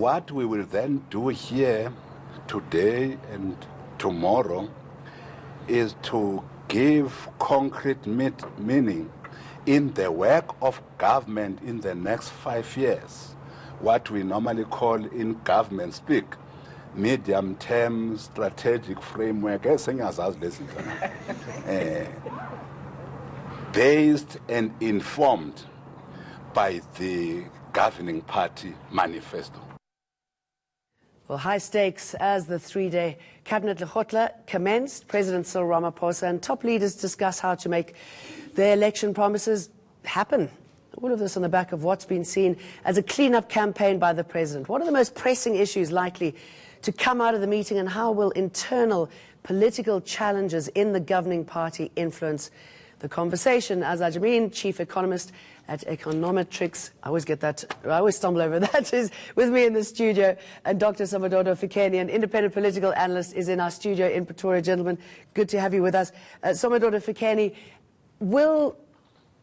What we will then do here today and tomorrow is to give concrete meaning in the work of government in the next 5 years, what we normally call in government speak, medium-term strategic framework, based and informed by the governing party manifesto. Well, high stakes as the three-day cabinet lekgotla commenced. President Cyril Ramaphosa and top leaders discuss how to make their election promises happen. All of this on the back of what's been seen as a clean-up campaign by the president. What are the most pressing issues likely to come out of the meeting, and how will internal political challenges in the governing party influence the conversation? Azar Jameen, chief economist at Econometrics, I always stumble over that, is with me in the studio. And Dr. Somadoda Fikeni, an independent political analyst, is in our studio in Pretoria. Gentlemen, good to have you with us. Somadoda Fikeni, will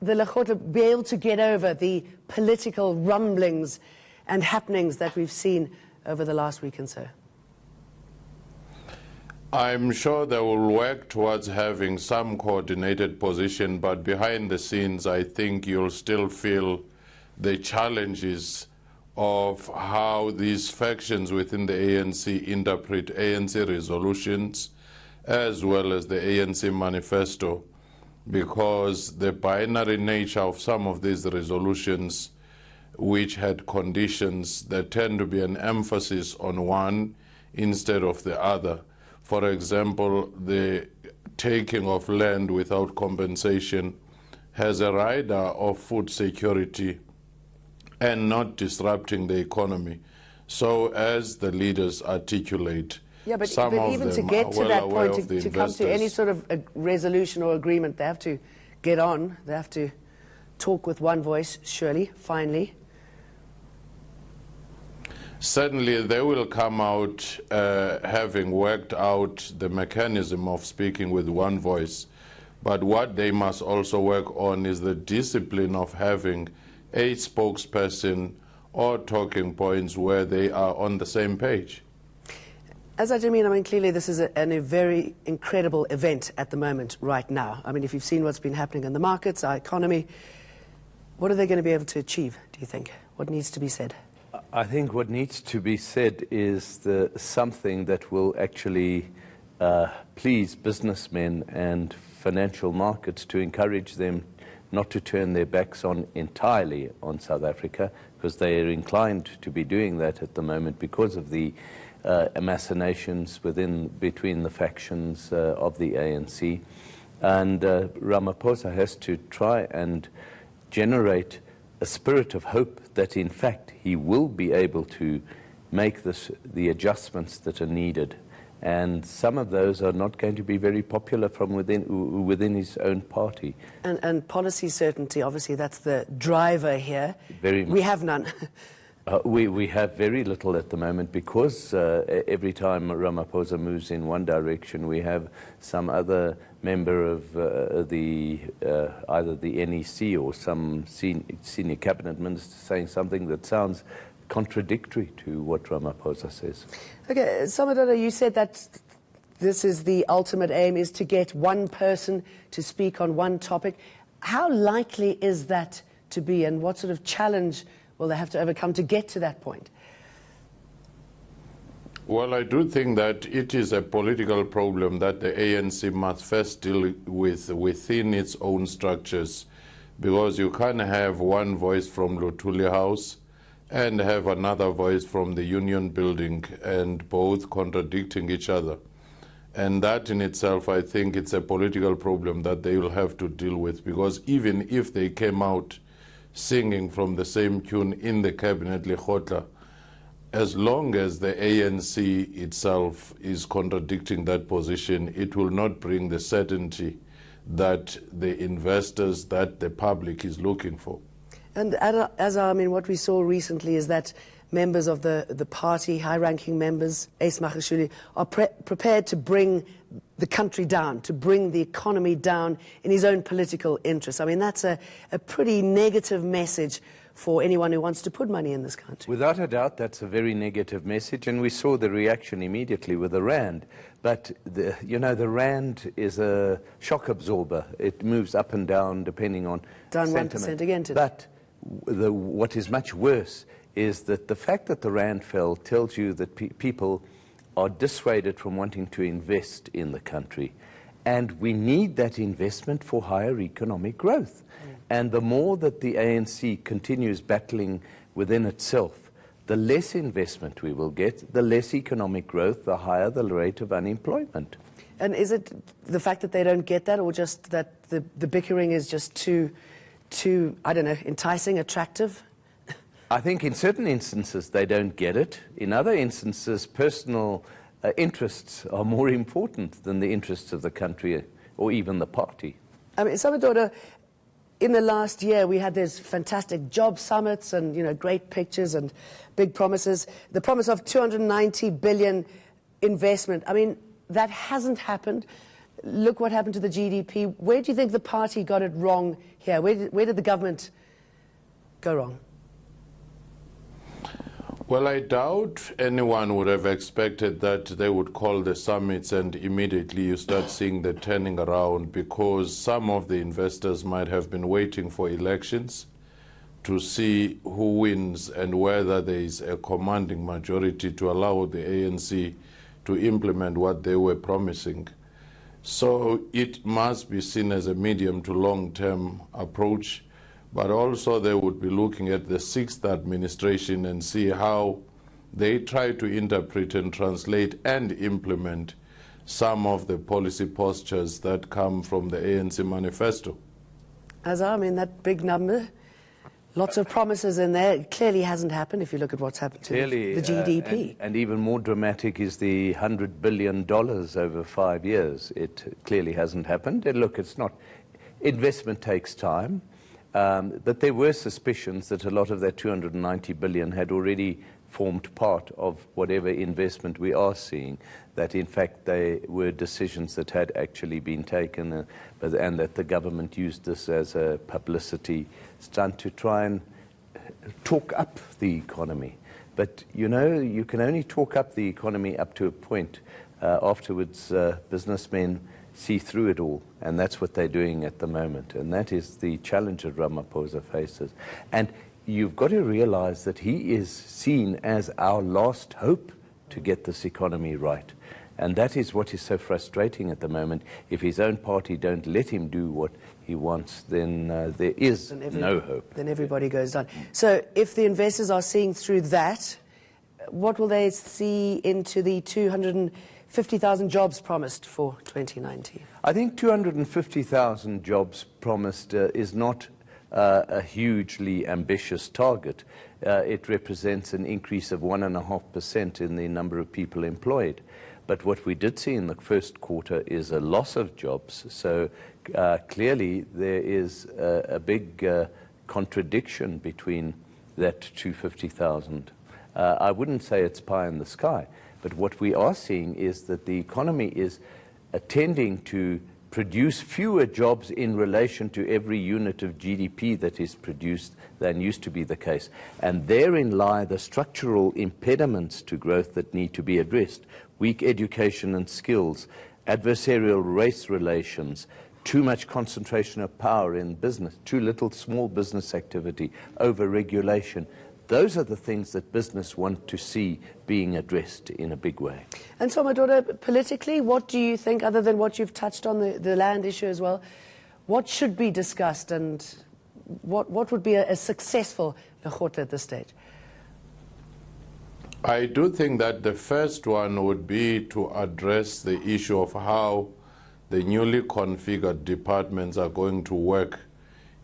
the lekgotla be able to get over the political rumblings and happenings that we've seen over the last week and so? I'm sure they will work towards having some coordinated position, but behind the scenes, I think you'll still feel the challenges of how these factions within the ANC interpret ANC resolutions as well as the ANC manifesto, because the binary nature of some of these resolutions, which had conditions that tend to be an emphasis on one instead of the other. For example, the taking of land without compensation has a rider of food security and not disrupting the economy. So as the leaders articulate, but some of even them to get to well that aware point, of the to come to any sort of a resolution or agreement, they have to get on, they have to talk with one voice, surely, finally. Certainly they will come out having worked out the mechanism of speaking with one voice. But what they must also work on is the discipline of having a spokesperson or talking points where they are on the same page. Azar Jameen, I mean, clearly this is a very incredible event at the moment right now. I mean, if you've seen what's been happening in the markets, our economy, what are they going to be able to achieve, do you think? What needs to be said? I think what needs to be said is something that will actually please businessmen and financial markets, to encourage them not to turn their backs entirely on South Africa, because they are inclined to be doing that at the moment because of the machinations between the factions of the ANC. And Ramaphosa has to try and generate a spirit of hope that in fact he will be able to make the adjustments that are needed. And some of those are not going to be very popular from within his own party. And policy certainty, obviously that's the driver here. Very much. We have none. We have very little at the moment, because every time Ramaphosa moves in one direction, we have some other member of either the NEC or some senior cabinet minister saying something that sounds contradictory to what Ramaphosa says. Okay, Somadoda, you said that this is the ultimate aim, is to get one person to speak on one topic. How likely is that to be, and what sort of challenge will they have to overcome to get to that point? Well, I do think that it is a political problem that the ANC must first deal with within its own structures, because you can't have one voice from Luthuli House and have another voice from the Union Building, and both contradicting each other. And that in itself, I think it's a political problem that they will have to deal with, because even if they came out singing from the same tune in the cabinet lekgotla, as long as the ANC itself is contradicting that position, it will not bring the certainty that the investors, that the public is looking for. And I mean, what we saw recently is that members of the party, high-ranking members, Ace Magashule, are prepared to bring the country down, to bring the economy down in his own political interests. I mean, that's a pretty negative message for anyone who wants to put money in this country. Without a doubt, that's a very negative message, and we saw the reaction immediately with the rand. But the rand is a shock absorber. It moves up and down depending on down sentiment. 1% again today. But what is much worse is that the fact that the rand fell tells you that people are dissuaded from wanting to invest in the country. And we need that investment for higher economic growth. And the more that the ANC continues battling within itself, the less investment we will get, the less economic growth, the higher the rate of unemployment. And is it the fact that they don't get that, or just that the bickering is just too, I don't know, enticing, attractive? I think in certain instances they don't get it. In other instances, personal interests are more important than the interests of the country or even the party. I mean, Salvador, in the last year we had these fantastic job summits and, you know, great pictures and big promises. The promise of 290 billion investment. I mean, that hasn't happened. Look what happened to the GDP. Where do you think the party got it wrong here? Where did the government go wrong? Well, I doubt anyone would have expected that they would call the summits and immediately you start seeing the turning around, because some of the investors might have been waiting for elections to see who wins and whether there is a commanding majority to allow the ANC to implement what they were promising. So it must be seen as a medium to long-term approach. But also they would be looking at the sixth administration and see how they try to interpret and translate and implement some of the policy postures that come from the ANC manifesto. I mean, that big number, lots of promises in there. It clearly hasn't happened if you look at what's happened to the GDP. And even more dramatic is the $100 billion over 5 years. It clearly hasn't happened. And look, it's not. Investment takes time. But there were suspicions that a lot of that 290 billion had already formed part of whatever investment we are seeing, that in fact they were decisions that had actually been taken and that the government used this as a publicity stunt to try and talk up the economy. But you know, you can only talk up the economy up to a point. Afterwards, businessmen see through it all, and that's what they're doing at the moment, and that is the challenge that Ramaphosa faces. And you've got to realize that he is seen as our last hope to get this economy right, and that is what is so frustrating at the moment. If his own party don't let him do what he wants, then there is no hope. Then everybody goes down. So if the investors are seeing through that, what will they see into the 250,000 jobs promised for 2019? I think 250,000 jobs promised is not a hugely ambitious target. It represents an increase of 1.5% in the number of people employed. But what we did see in the first quarter is a loss of jobs. So clearly there is a big contradiction between that 250,000. I wouldn't say it's pie in the sky. But what we are seeing is that the economy is tending to produce fewer jobs in relation to every unit of GDP that is produced than used to be the case. And therein lie the structural impediments to growth that need to be addressed. Weak education and skills, adversarial race relations, too much concentration of power in business, too little small business activity, over-regulation. Those are the things that business want to see being addressed in a big way. And so, my daughter, politically, what do you think, other than what you've touched on, the land issue as well, what should be discussed and what would be a successful lekgotla at this stage? I do think that the first one would be to address the issue of how the newly configured departments are going to work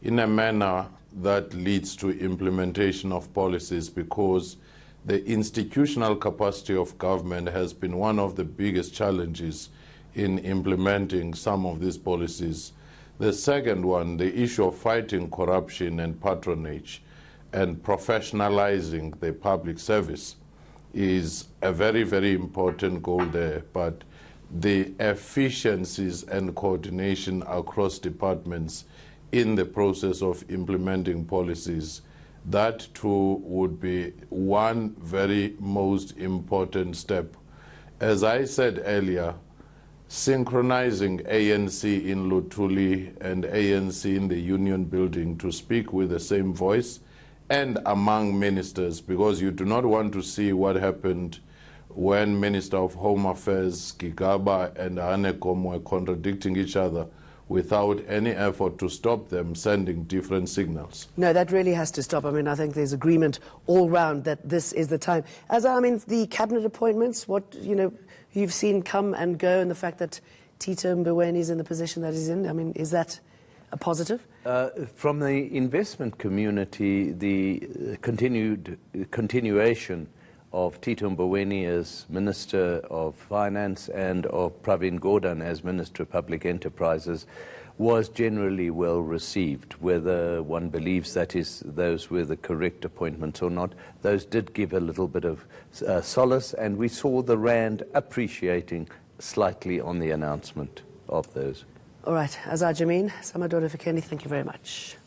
in a manner that leads to implementation of policies, because the institutional capacity of government has been one of the biggest challenges in implementing some of these policies. The second one, the issue of fighting corruption and patronage and professionalizing the public service, is a very, very important goal there. But the efficiencies and coordination across departments in the process of implementing policies that too would be one very most important step. As I said earlier, synchronizing ANC in Luthuli and ANC in the Union Building to speak with the same voice and among ministers, because you do not want to see what happened when Minister of Home Affairs Gigaba and Hanekom were contradicting each other without any effort to stop them sending different signals. No, that really has to stop. I mean, I think there's agreement all round that this is the time. As I mean, the cabinet appointments, what, you've seen come and go, and the fact that Tito Mboweni is in the position that he's in, I mean, is that a positive? From the investment community, the continuation of Tito Mboweni as Minister of Finance and of Pravin Gordhan as Minister of Public Enterprises was generally well received. Whether one believes that those were the correct appointments or not, those did give a little bit of solace, and we saw the Rand appreciating slightly on the announcement of those. All right, Azar Jameen, Samadora Fikeni, thank you very much.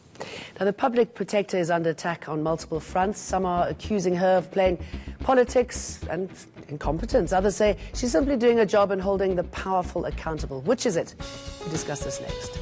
Now, the public protector is under attack on multiple fronts. Some are accusing her of playing politics and incompetence. Others say she's simply doing her job and holding the powerful accountable. Which is it? We discuss this next.